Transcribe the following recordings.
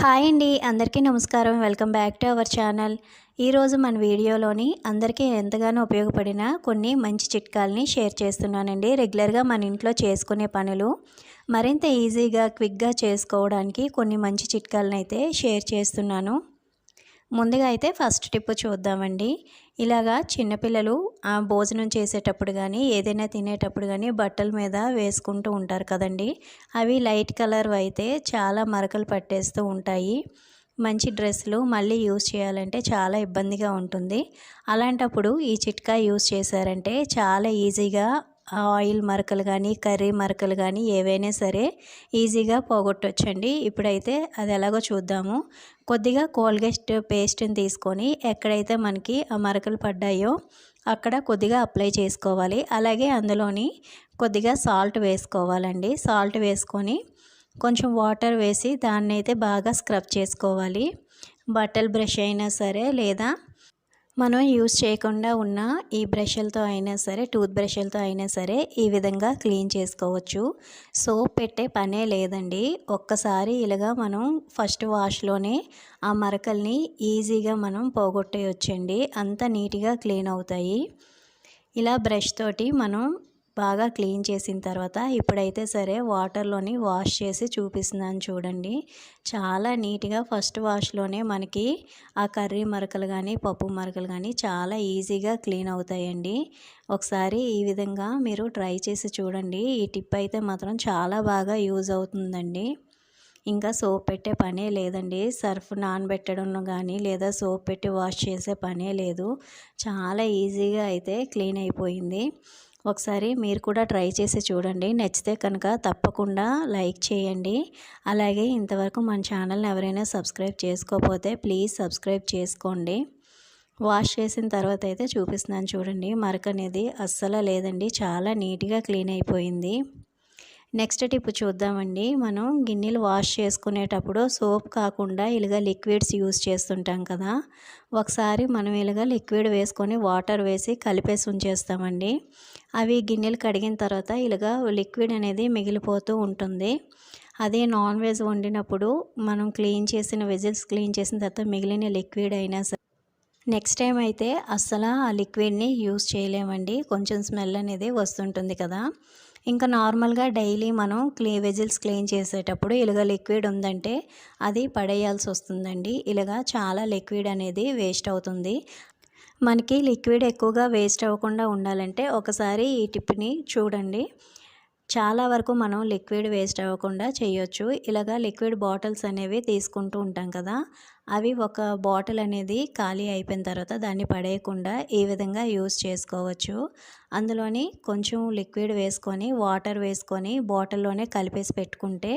Hi అండి, అందరికీ నమస్కారం. Welcome back to our channel. ఈరోజు మన వీడియోలోని అందరికీ ఎంతగానో ఉపయోగపడిన కొన్ని మంచి చిట్కాలని షేర్ చేస్తున్నానండి. రెగ్యులర్గా మన ఇంట్లో చేసుకునే పనులు మరింత ఈజీగా క్విక్గా చేసుకోవడానికి కొన్ని మంచి చిట్కాలను అయితే షేర్ చేస్తున్నాను. ముందుగా అయితే ఫస్ట్ టిప్ చూద్దామండి. ఇలాగా చిన్నపిల్లలు భోజనం చేసేటప్పుడు కానీ ఏదైనా తినేటప్పుడు కానీ బట్టల మీద వేసుకుంటూ ఉంటారు కదండి. అవి లైట్ కలర్ అయితే చాలా మరకలు పట్టేస్తూ ఉంటాయి. మంచి డ్రెస్సులు మళ్ళీ యూజ్ చేయాలంటే చాలా ఇబ్బందిగా ఉంటుంది. అలాంటప్పుడు ఈ చిట్కా యూజ్ చేశారంటే చాలా ఈజీగా ఆయిల్ మరకలు కానీ కర్రీ మరకలు కానీ ఏవైనా సరే ఈజీగా పోగొట్టొచ్చండి. ఇప్పుడైతే అది ఎలాగో చూద్దాము. కొద్దిగా కోల్గేట్ పేస్ట్ని తీసుకొని ఎక్కడైతే మనకి ఆ మరకలు పడ్డాయో అక్కడ కొద్దిగా అప్లై చేసుకోవాలి. అలాగే అందులోని కొద్దిగా సాల్ట్ వేసుకోవాలండి. సాల్ట్ వేసుకొని కొంచెం వాటర్ వేసి దాన్ని అయితే బాగా స్క్రబ్ చేసుకోవాలి. బట్టల బ్రష్ అయినా సరే లేదా మనం యూజ్ చేయకుండా ఉన్న ఈ బ్రష్లతో అయినా సరే టూత్ బ్రష్లతో అయినా సరే ఈ విధంగా క్లీన్ చేసుకోవచ్చు. సోప్ పెట్టే పనే లేదండి. ఒక్కసారి ఇలాగా మనం ఫస్ట్ వాష్లోనే ఆ మరకల్ని ఈజీగా మనం పోగొట్టేయొచ్చండి. అంత నీట్గా క్లీన్ అవుతాయి. ఇలా బ్రష్ తోటి మనం బాగా క్లీన్ చేసిన తర్వాత ఇప్పుడైతే సరే వాటర్లోని వాష్ చేసి చూపిస్తున్నాను చూడండి. చాలా నీట్గా ఫస్ట్ వాష్లోనే మనకి ఆ కర్రీ మరకలు కానీ పప్పు మరకలు కానీ చాలా ఈజీగా క్లీన్ అవుతాయండి. ఒకసారి ఈ విధంగా మీరు ట్రై చేసి చూడండి. ఈ టిప్ అయితే మాత్రం చాలా బాగా యూజ్ అవుతుందండి. ఇంకా సోప్ పెట్టే పనే లేదండి. సర్ఫ్ నానబెట్టడం కానీ లేదా సోప్ పెట్టి వాష్ చేసే పనే లేదు. చాలా ఈజీగా అయితే క్లీన్ అయిపోయింది. ఒకసారి మీరు కూడా ట్రై చేసి చూడండి. నచ్చితే కనుక తప్పకుండా లైక్ చేయండి. అలాగే ఇంతవరకు మన ఛానల్ని ఎవరైనా సబ్స్క్రైబ్ చేసుకోకపోతే ప్లీజ్ సబ్స్క్రైబ్ చేసుకోండి. వాష్ చేసిన తర్వాత అయితే చూపిస్తున్నాను చూడండి. మరక అనేది అస్సలు లేదండి. చాలా నీట్గా క్లీన్ అయిపోయింది. నెక్స్ట్ టిప్ చూద్దామండి. మనం గిన్నెలు వాష్ చేసుకునేటప్పుడు సోప్ కాకుండా ఇలాగ లిక్విడ్స్ యూజ్ చేస్తుంటాం కదా. ఒకసారి మనం ఇలాగ లిక్విడ్ వేసుకొని వాటర్ వేసి కలిపేసి ఉంచేస్తామండి. అవి గిన్నెలు కడిగిన తర్వాత ఇలాగ లిక్విడ్ అనేది మిగిలిపోతూ ఉంటుంది. అదే నాన్ వెజ్ వండినప్పుడు మనం వెజిల్స్ క్లీన్ చేసిన తర్వాత మిగిలిన లిక్విడ్ అయినా సరే నెక్స్ట్ టైం అయితే అస్సలు ఆ లిక్విడ్ని యూజ్ చేయలేమండి. కొంచెం స్మెల్ అనేది వస్తుంటుంది కదా. ఇంకా నార్మల్గా డైలీ మనం వెజిల్స్ క్లీన్ చేసేటప్పుడు ఇలాగ లిక్విడ్ ఉందంటే అది పడేయాల్సి వస్తుందండి. ఇలాగ చాలా లిక్విడ్ అనేది వేస్ట్ అవుతుంది. మనకి లిక్విడ్ ఎక్కువగా వేస్ట్ అవ్వకుండా ఉండాలంటే ఒకసారి ఈ టిప్ని చూడండి. చాలా వరకు మనం లిక్విడ్ వేస్ట్ అవ్వకుండా చేయొచ్చు. ఇలాగా లిక్విడ్ బాటిల్స్ అనేవి తీసుకుంటూ ఉంటాం కదా. అవి ఒక బాటిల్ అనేది ఖాళీ అయిపోయిన తర్వాత దాన్ని పడేయకుండా ఈ విధంగా యూజ్ చేసుకోవచ్చు. అందులోని కొంచెం లిక్విడ్ వేసుకొని వాటర్ వేసుకొని బాటిల్లోనే కలిపేసి పెట్టుకుంటే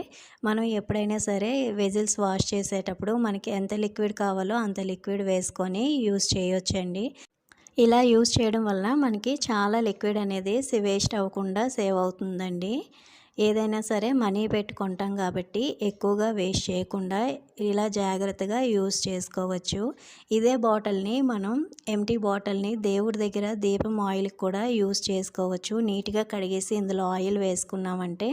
మనం ఎప్పుడైనా సరే వెజిల్స్ వాష్ చేసేటప్పుడు మనకి ఎంత లిక్విడ్ కావాలో అంత లిక్విడ్ వేసుకొని యూజ్ చేయొచ్చండి. ఇలా యూజ్ చేయడం వల్ల మనకి చాలా లిక్విడ్ అనేది వేస్ట్ అవ్వకుండా సేవ్ అవుతుందండి. ఏదైనా సరే మనీ పెట్టి కొంటాం కాబట్టి ఎక్కువగా వేస్ట్ చేయకుండా ఇలా జాగ్రత్తగా యూజ్ చేసుకోవచ్చు. ఇదే బాటిల్ని మనం ఎంటీ బాటిల్ని దేవుడి దగ్గర దీపం ఆయిల్కి కూడా యూజ్ చేసుకోవచ్చు. నీట్గా కడిగేసి ఇందులో ఆయిల్ వేసుకున్నామంటే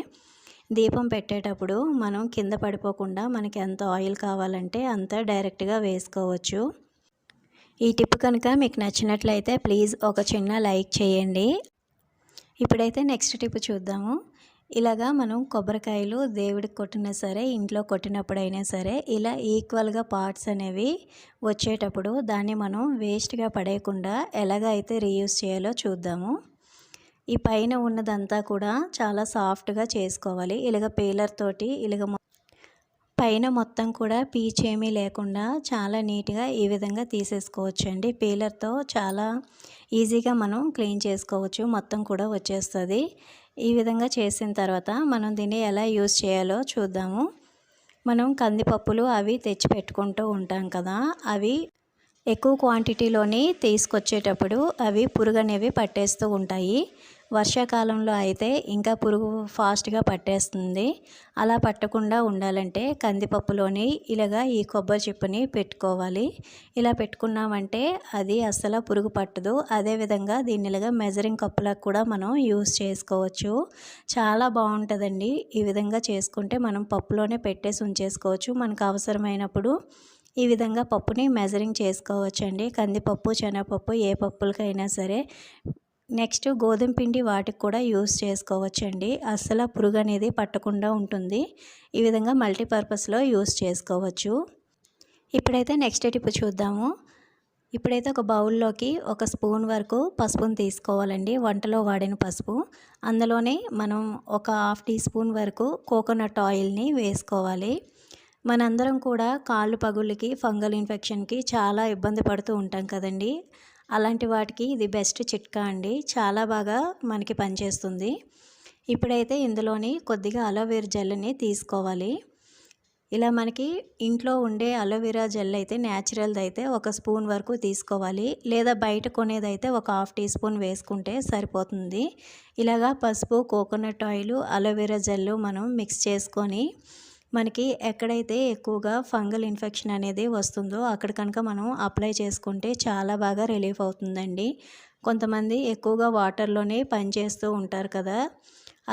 దీపం పెట్టేటప్పుడు మనం కింద పడిపోకుండా మనకి ఎంత ఆయిల్ కావాలంటే అంత డైరెక్ట్గా వేసుకోవచ్చు. ఈ టిప్ కనుక మీకు నచ్చినట్లయితే ప్లీజ్ ఒక చిన్న లైక్ చేయండి. ఇప్పుడైతే నెక్స్ట్ టిప్ చూద్దాము. ఇలాగా మనం కొబ్బరికాయలు దేవుడికి కొట్టినా సరే ఇంట్లో కొట్టినప్పుడైనా సరే ఇలా ఈక్వల్గా పార్ట్స్ అనేవి వచ్చేటప్పుడు దాన్ని మనం వేస్ట్గా పడేయకుండా ఎలాగైతే రీయూజ్ చేయాలో చూద్దాము. ఈ పైన ఉన్నదంతా కూడా చాలా సాఫ్ట్గా చేసుకోవాలి. ఇలాగ పీలర్ తోటి ఇలాగ పైన మొత్తం కూడా పీచేమీ లేకుండా చాలా నీట్గా ఈ విధంగా తీసేసుకోవచ్చండి. పీలర్తో చాలా ఈజీగా మనం క్లీన్ చేసుకోవచ్చు. మొత్తం కూడా వచ్చేస్తుంది. ఈ విధంగా చేసిన తర్వాత మనం దీన్ని ఎలా యూజ్ చేయాలో చూద్దాము. మనం కందిపప్పులు అవి తెచ్చి పెట్టుకుంటూ ఉంటాం కదా. అవి ఎక్కువ క్వాంటిటీలోని తీసుకొచ్చేటప్పుడు అవి పురుగు అనేవి పట్టేస్తూ ఉంటాయి. వర్షాకాలంలో అయితే ఇంకా పురుగు ఫాస్ట్గా పట్టేస్తుంది. అలా పట్టకుండా ఉండాలంటే కందిపప్పులోని ఇలాగా ఈ కొబ్బరి చిప్పని పెట్టుకోవాలి. ఇలా పెట్టుకున్నామంటే అది అస్సలు పురుగు పట్టదు. అదేవిధంగా దీన్ని ఇలాగా మెజరింగ్ కప్పులకు కూడా మనం యూస్ చేసుకోవచ్చు. చాలా బాగుంటుందండి. ఈ విధంగా చేసుకుంటే మనం పప్పులోనే పెట్టేసి ఉంచేసుకోవచ్చు. మనకు అవసరమైనప్పుడు ఈ విధంగా పప్పుని మెజరింగ్ చేసుకోవచ్చండి. కందిపప్పు, శనగపప్పు ఏ పప్పులకైనా సరే. నెక్స్ట్ గోధుమ పిండి వాటికి కూడా యూస్ చేసుకోవచ్చండి. అస్సలు పురుగు అనేది పట్టకుండా ఉంటుంది. ఈ విధంగా మల్టీపర్పస్లో యూస్ చేసుకోవచ్చు. ఇప్పుడైతే నెక్స్ట్ టిప్ చూద్దాము. ఇప్పుడైతే ఒక బౌల్లోకి ఒక స్పూన్ వరకు పసుపుని తీసుకోవాలండి. వంటలో వాడిన పసుపు. అందులోనే మనం ఒక హాఫ్ టీ స్పూన్ వరకు కోకోనట్ ఆయిల్ని వేసుకోవాలి. మనందరం కూడా కాళ్ళు పగుళ్ళకి, ఫంగల్ ఇన్ఫెక్షన్కి చాలా ఇబ్బంది పడుతూ ఉంటాం కదండి. అలాంటి వాటికి ఇది బెస్ట్ చిట్కా అండి. చాలా బాగా మనకి పనిచేస్తుంది. ఇప్పుడైతే ఇందులోని కొద్దిగా అలోవెరా జెల్ని తీసుకోవాలి. ఇలా మనకి ఇంట్లో ఉండే అలోవెరా జెల్ అయితే న్యాచురల్ది అయితే ఒక స్పూన్ వరకు తీసుకోవాలి. లేదా బయట కొనేదైతే ఒక హాఫ్ టీ స్పూన్ వేసుకుంటే సరిపోతుంది. ఇలాగా పసుపు, కోకోనట్ ఆయిల్, అలోవెరా జెల్ మనం మిక్స్ చేసుకొని మనకి ఎక్కడైతే ఎక్కువగా ఫంగల్ ఇన్ఫెక్షన్ అనేది వస్తుందో అక్కడ కనుక మనం అప్లై చేసుకుంటే చాలా బాగా రిలీఫ్ అవుతుందండి. కొంతమంది ఎక్కువగా వాటర్లోనే పనిచేస్తూ ఉంటారు కదా.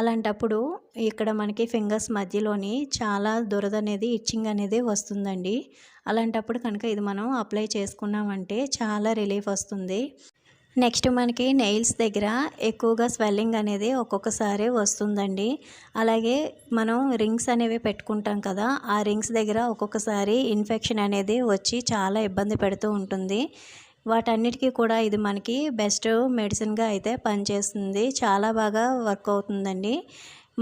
అలాంటప్పుడు ఇక్కడ మనకి ఫింగర్స్ మధ్యలోని చాలా దురద అనేది, ఇచ్చింగ్ అనేది వస్తుందండి. అలాంటప్పుడు కనుక ఇది మనం అప్లై చేసుకున్నామంటే చాలా రిలీఫ్ వస్తుంది. నెక్స్ట్ మనకి నెయిల్స్ దగ్గర ఎక్కువగా స్వెల్లింగ్ అనేది ఒక్కొక్కసారి వస్తుందండి. అలాగే మనం రింగ్స్ అనేవి పెట్టుకుంటాం కదా, ఆ రింగ్స్ దగ్గర ఒక్కొక్కసారి ఇన్ఫెక్షన్ అనేది వచ్చి చాలా ఇబ్బంది పెడుతూ ఉంటుంది. వాటన్నిటికీ కూడా ఇది మనకి బెస్ట్ మెడిసిన్గా అయితే పనిచేస్తుంది. చాలా బాగా వర్క్ అవుతుందండి.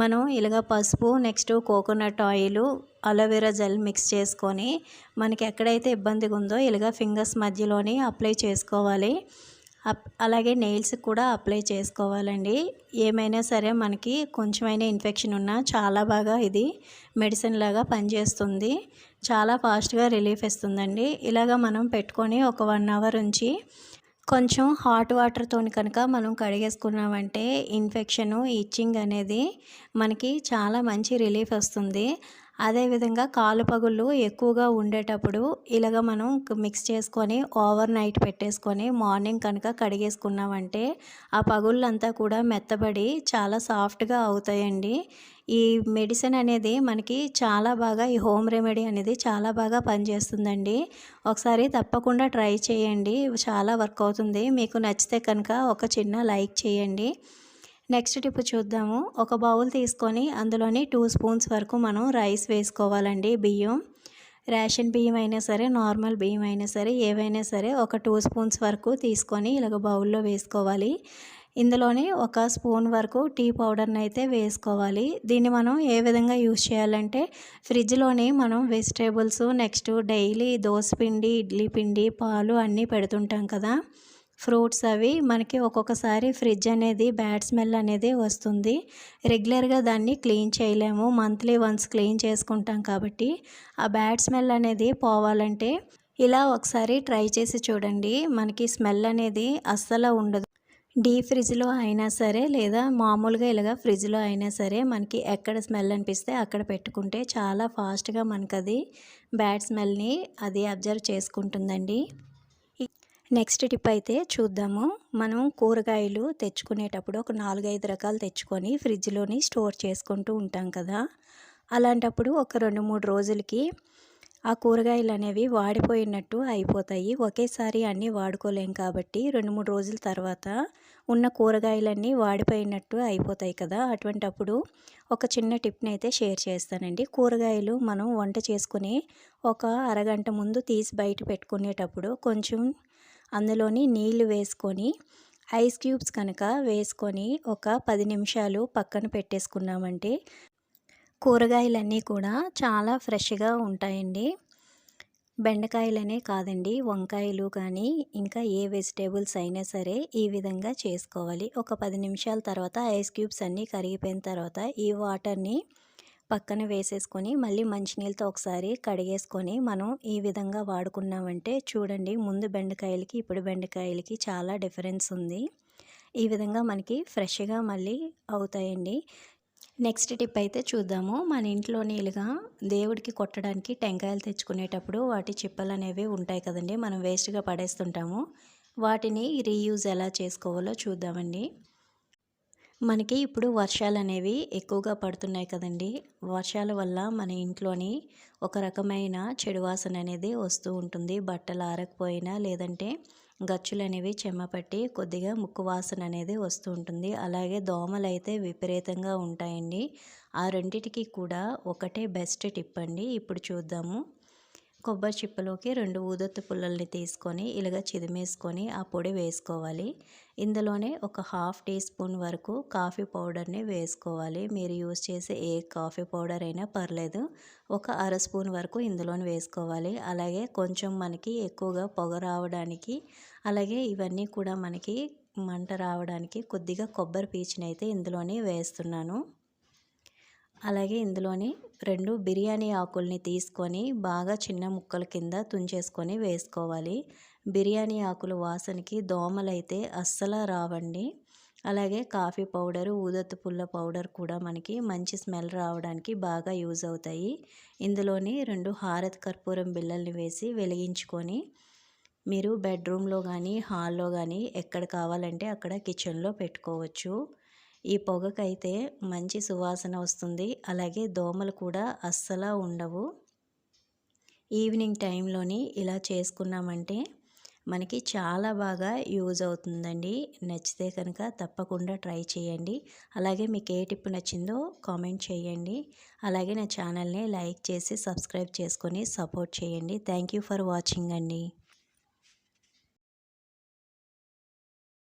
మనం ఇలాగ పసుపు, next coconut oil, aloe vera gel mix చేసుకొని మనకి ఎక్కడైతే ఇబ్బందిగా ఉందో ఇలాగ ఫింగర్స్ మధ్యలోని అప్లై చేసుకోవాలి. అలాగే నెయిల్స్కి కూడా అప్లై చేసుకోవాలండి. ఏమైనా సరే మనకి కొంచెమైనా ఇన్ఫెక్షన్ ఉన్నా చాలా బాగా ఇది మెడిసిన్ లాగా పనిచేస్తుంది. చాలా ఫాస్ట్గా రిలీఫ్ ఇస్తుందండి. ఇలాగ మనం పెట్టుకొని ఒక 1 అవర్ ఉంచి కొంచెం హాట్ వాటర్తో కనుక మనం కడిగేసుకున్నామంటే ఇన్ఫెక్షను, ఇచ్చింగ్ అనేది మనకి చాలా మంచి రిలీఫ్ వస్తుంది. అదేవిధంగా కాలు పగుళ్ళు ఎక్కువగా ఉండేటప్పుడు ఇలాగ మనం మిక్స్ చేసుకొని ఓవర్ నైట్ పెట్టేసుకొని మార్నింగ్ కనుక కడిగేసుకున్నామంటే ఆ పగుళ్ళంతా కూడా మెత్తబడి చాలా సాఫ్ట్గా అవుతాయండి. ఈ మెడిసిన్ అనేది మనకి చాలా బాగా, ఈ హోమ్ రెమెడీ అనేది చాలా బాగా పనిచేస్తుందండి. ఒకసారి తప్పకుండా ట్రై చేయండి. చాలా వర్క్ అవుతుంది. మీకు నచ్చితే కనుక ఒక చిన్న లైక్ చేయండి. నెక్స్ట్ టిప్ చూద్దాము. ఒక బౌల్ తీసుకొని అందులోని 2 స్పూన్స్ వరకు మనం రైస్ వేసుకోవాలండి. బియ్యం, రేషన్ బియ్యం అయినా సరే, నార్మల్ బియ్యం అయినా సరే, ఏవైనా సరే ఒక 2 స్పూన్స్ వరకు తీసుకొని ఇలాగ బౌల్లో వేసుకోవాలి. ఇందులోని ఒక స్పూన్ వరకు టీ పౌడర్ని అయితే వేసుకోవాలి. దీన్ని మనం ఏ విధంగా యూజ్ చేయాలంటే ఫ్రిడ్జ్లోని మనం వెజిటేబుల్స్, నెక్స్ట్ డైలీ దోస పిండి, ఇడ్లీ పిండి, పాలు అన్నీ పెడుతుంటాం కదా, ఫ్రూట్స్ అవి మనకి ఒక్కొక్కసారి ఫ్రిడ్జ్ అనేది బ్యాడ్ స్మెల్ అనేది వస్తుంది. రెగ్యులర్గా దాన్ని క్లీన్ చేయలేము. మంత్లీ వన్స్ క్లీన్ చేసుకుంటాం కాబట్టి ఆ బ్యాడ్ స్మెల్ అనేది పోవాలంటే ఇలా ఒకసారి ట్రై చేసి చూడండి. మనకి స్మెల్ అనేది అస్సలు ఉండదు. డీప్ ఫ్రిడ్జ్లో అయినా సరే, లేదా మామూలుగా ఇలాగ ఫ్రిడ్జ్లో అయినా సరే మనకి ఎక్కడ స్మెల్ అనిపిస్తే అక్కడ పెట్టుకుంటే చాలా ఫాస్ట్గా మనకు అది బ్యాడ్ స్మెల్ని అది అబ్జర్వ్ చేసుకుంటుందండి. నెక్స్ట్ టిప్ అయితే చూద్దాము. మనం కూరగాయలు తెచ్చుకునేటప్పుడు ఒక 4-5 రకాలు తెచ్చుకొని ఫ్రిడ్జ్లోని స్టోర్ చేసుకుంటూ ఉంటాం కదా. అలాంటప్పుడు ఒక 2-3 రోజులకి ఆ కూరగాయలు అనేవి వాడిపోయినట్టు అయిపోతాయి. ఒకేసారి అన్నీ వాడుకోలేం కాబట్టి 2-3 రోజుల తర్వాత ఉన్న కూరగాయలన్నీ వాడిపోయినట్టు అయిపోతాయి కదా. అటువంటప్పుడు ఒక చిన్న టిప్ని అయితే షేర్ చేస్తానండి. కూరగాయలు మనం వంట చేసుకుని ఒక అరగంట ముందు తీసి బయట పెట్టుకునేటప్పుడు కొంచెం అందులోని నీళ్లు వేసుకొని ఐస్ క్యూబ్స్ కనుక వేసుకొని ఒక 10 నిమిషాలు పక్కన పెట్టేసుకున్నామంటే కూరగాయలన్నీ కూడా చాలా ఫ్రెష్గా ఉంటాయండి. బెండకాయలనే కాదండి, వంకాయలు కానీ ఇంకా ఏ వెజిటేబుల్స్ అయినా సరే ఈ విధంగా చేసుకోవాలి. ఒక 10 నిమిషాల తర్వాత ఐస్ క్యూబ్స్ అన్నీ కరిగిపోయిన తర్వాత ఈ వాటర్ని పక్కన వేసేసుకొని మళ్ళీ మంచినీళ్ళతో ఒకసారి కడిగేసుకొని మనం ఈ విధంగా వాడుకున్నామంటే చూడండి, ముందు బెండకాయలకి ఇప్పుడు బెండకాయలకి చాలా డిఫరెన్స్ ఉంది. ఈ విధంగా మనకి ఫ్రెష్గా మళ్ళీ అవుతాయండి. నెక్స్ట్ టిప్ అయితే చూద్దాము. మన ఇంట్లో నీళ్ళుగా దేవుడికి కొట్టడానికి టెంకాయలు తెచ్చుకునేటప్పుడు వాటి చిప్పలు అనేవి ఉంటాయి కదండి, మనం వేస్ట్గా పడేస్తుంటాము. వాటిని రీయూజ్ ఎలా చేసుకోవాలో చూద్దామండి. మనకి ఇప్పుడు వర్షాలు అనేవి ఎక్కువగా పడుతున్నాయి కదండి. వర్షాల వల్ల మన ఇంట్లోని ఒక రకమైన చెడు వాసన అనేది వస్తూ ఉంటుంది. బట్టలు ఆరకపోయినా లేదంటే గచ్చులు అనేవి చెమ్మపట్టి కొద్దిగా ముక్కు వాసన అనేది వస్తూ ఉంటుంది. అలాగే దోమలు అయితే విపరీతంగా ఉంటాయండి. ఆ రెండిటికి కూడా ఒకటే బెస్ట్ టిప్ అండి. ఇప్పుడు చూద్దాము. కొబ్బరి చిప్పలోకి 2 ఊదొత్తి పుల్లల్ని తీసుకొని ఇలాగ చిదిమేసుకొని ఆ పొడి వేసుకోవాలి. ఇందులోనే ఒక హాఫ్ టీ స్పూన్ వరకు కాఫీ పౌడర్ని వేసుకోవాలి. మీరు యూజ్ చేసే ఏ కాఫీ పౌడర్ అయినా పర్లేదు. ఒక అర స్పూన్ వరకు ఇందులోనే వేసుకోవాలి. అలాగే కొంచెం మనకి ఎక్కువగా పొగ రావడానికి, అలాగే ఇవన్నీ కూడా మనకి మంట రావడానికి కొద్దిగా కొబ్బరి పీచునైతే ఇందులోనే వేస్తున్నాను. అలాగే ఇందులోని 2 బిర్యానీ ఆకుల్ని తీసుకొని బాగా చిన్న ముక్కల కింద తుంచేసుకొని వేసుకోవాలి. బిర్యానీ ఆకుల వాసనకి దోమలైతే అస్సలు రావండి. అలాగే కాఫీ పౌడరు, ఊదొత్తి పుల్ల పౌడర్ కూడా మనకి మంచి స్మెల్ రావడానికి బాగా యూజ్ అవుతాయి. ఇందులోని 2 హారతి కర్పూరం బిళ్ళల్ని వేసి వెలిగించుకొని మీరు బెడ్రూమ్లో కానీ హాల్లో కానీ ఎక్కడ కావాలంటే అక్కడ కిచెన్లో పెట్టుకోవచ్చు. ఈ పొగకైతే మంచి సువాసన వస్తుంది. అలాగే దోమలు కూడా అస్సలు ఉండవు. ఈవినింగ్ టైంలోని ఇలా చేసుకున్నామంటే మనకి చాలా బాగా యూజ్ అవుతుందండి. నచ్చితే కనుక తప్పకుండా ట్రై చేయండి. అలాగే మీకు ఏ టిప్ నచ్చిందో కామెంట్ చేయండి. అలాగే నా ఛానల్ని లైక్ చేసి సబ్స్క్రైబ్ చేసుకొని సపోర్ట్ చేయండి. థ్యాంక్ యూ ఫర్ వాచింగ్ అండి.